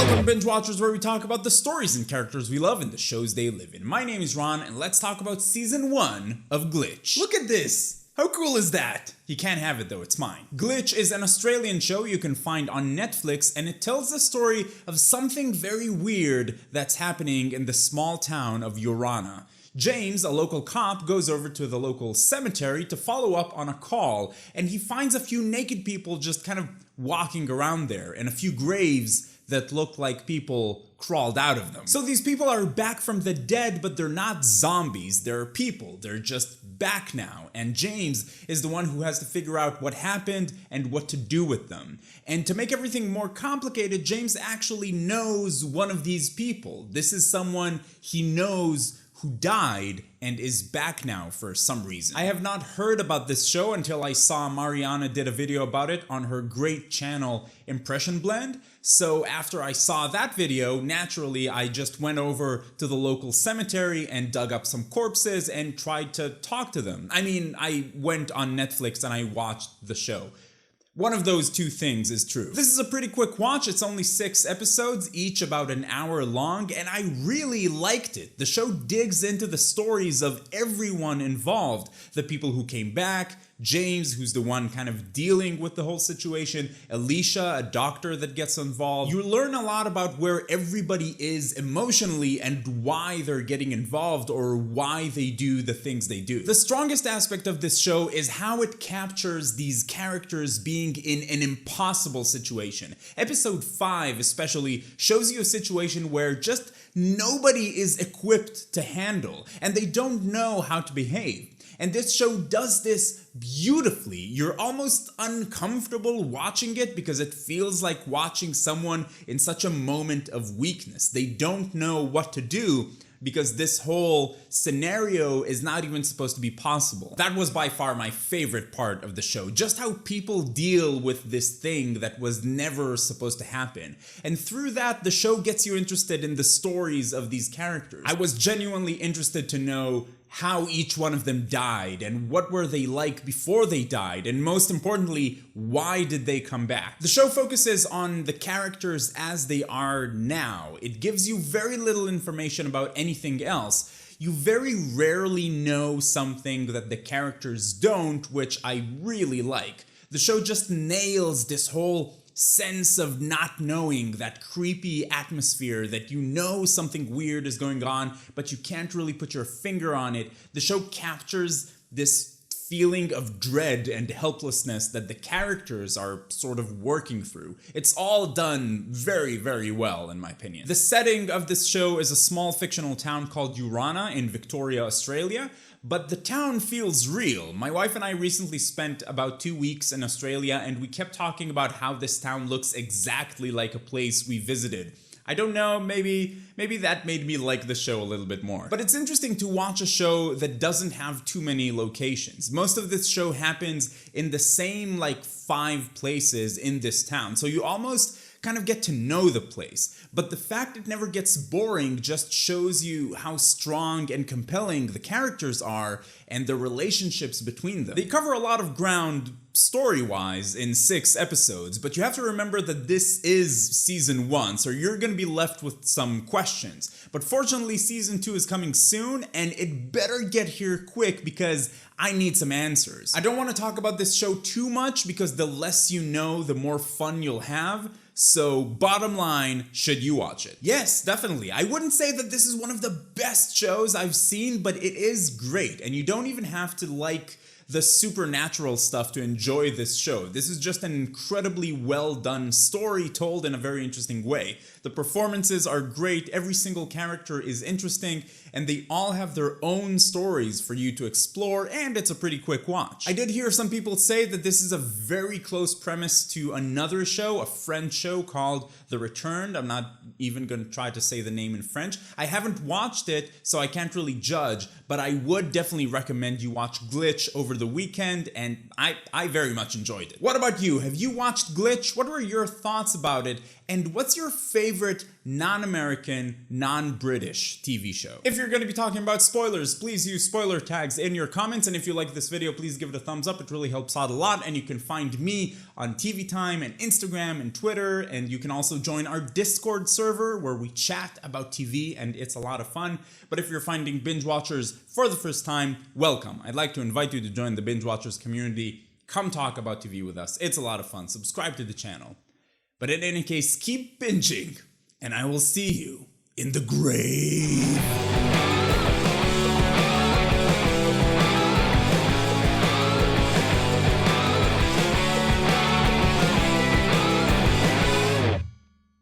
Welcome to Binge Watchers, where we talk about the stories and characters we love and the shows they live in. My name is Ron, and let's talk about Season 1 of Glitch. Look at this! How cool is that? You can't have it though, it's mine. Glitch is an Australian show you can find on Netflix, and it tells the story of something very weird that's happening in the small town of Urana. James, a local cop, goes over to the local cemetery to follow up on a call, and he finds a few naked people just kind of walking around there, and a few graves that look like people crawled out of them. So these people are back from the dead, but they're not zombies, they're people, they're just back now, and James is the one who has to figure out what happened and what to do with them. And to make everything more complicated, James actually knows one of these people. This is someone he knows who died and is back now for some reason. I have not heard about this show until I saw Mariana did a video about it on her great channel Impression Blend. So after I saw that video, naturally I just went over to the local cemetery and dug up some corpses and tried to talk to them. I mean, I went on Netflix and I watched the show. One of those two things is true. This is a pretty quick watch. It's only 6 episodes, each about an hour long, and I really liked it. The show digs into the stories of everyone involved. The people who came back, James, who's the one kind of dealing with the whole situation, Alicia, a doctor that gets involved. You learn a lot about where everybody is emotionally and why they're getting involved or why they do the things they do. The strongest aspect of this show is how it captures these characters being in an impossible situation. Episode 5 especially shows you a situation where just nobody is equipped to handle, and they don't know how to behave. And this show does this beautifully. You're almost uncomfortable watching it because it feels like watching someone in such a moment of weakness. They don't know what to do because this whole scenario is not even supposed to be possible. That was by far my favorite part of the show, just how people deal with this thing that was never supposed to happen. And through that, the show gets you interested in the stories of these characters. I was genuinely interested to know how each one of them died and what were they like before they died, and most importantly, why did they come back? The show focuses on the characters as they are now. It gives you very little information about anything else. You very rarely know something that the characters don't, which I really like. The show just nails this whole sense of not knowing, that creepy atmosphere that you know something weird is going on, but you can't really put your finger on it. The show captures this feeling of dread and helplessness that the characters are sort of working through. It's all done very, very well, in my opinion. The setting of this show is a small fictional town called Urana in Victoria, Australia, but the town feels real. My wife and I recently spent about 2 weeks in Australia, and we kept talking about how this town looks exactly like a place we visited. I don't know, maybe that made me like the show a little bit more. But it's interesting to watch a show that doesn't have too many locations. Most of this show happens in the same like 5 places in this town, so you almost kind of get to know the place. But the fact it never gets boring just shows you how strong and compelling the characters are and the relationships between them. They cover a lot of ground story-wise in 6 episodes, but you have to remember that this is season 1, so you're gonna be left with some questions. But fortunately, season 2 is coming soon, and it better get here quick because I need some answers. I don't want to talk about this show too much because the less you know, the more fun you'll have. So bottom line, should you watch it? Yes, definitely. I wouldn't say that this is one of the best shows I've seen, but it is great, and you don't even have to like the supernatural stuff to enjoy this show. This is just an incredibly well done story told in a very interesting way. The performances are great, every single character is interesting, and they all have their own stories for you to explore, and it's a pretty quick watch. I did hear some people say that this is a very close premise to another show, a French show called The Returned. I'm not even going to try to say the name in French. I haven't watched it, so I can't really judge, but I would definitely recommend you watch Glitch over the weekend, and I very much enjoyed it. What about you? Have you watched Glitch? What were your thoughts about it? And what's your favorite non-American, non-British TV show? If you're going to be talking about spoilers, please use spoiler tags in your comments. And if you like this video, please give it a thumbs up. It really helps out a lot. And you can find me on TV Time and Instagram and Twitter. And you can also join our Discord server where we chat about TV, and it's a lot of fun. But if you're finding binge watchers for the first time, welcome. I'd like to invite you to join the binge watchers community. Come talk about TV with us. It's a lot of fun. Subscribe to the channel. But in any case, keep binging, and I will see you in the grave.